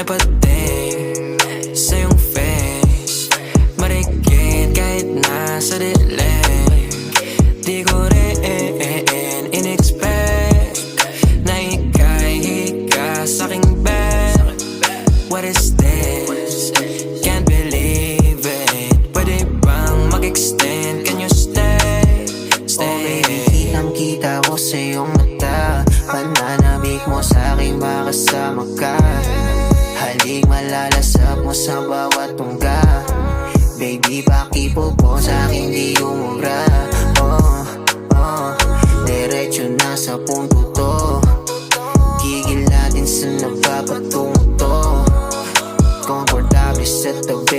napating sa iyong face. Marikit kahit nasa dilim. Di ko rin in-expect na ika'y higa sa'king bed. What is this? Can't believe it. Pwede bang mag-extend? Can you stay? Stay. Kitang-kita ko sa iyong mata. Pananamig mo sa'king makasama ka. Halik malalasap mo sa bawat tungga. Baby, pakipo po sa'king di umubra. Diretso na sa punto to. Gigil natin sa napapatungo to. Komportable sa tabi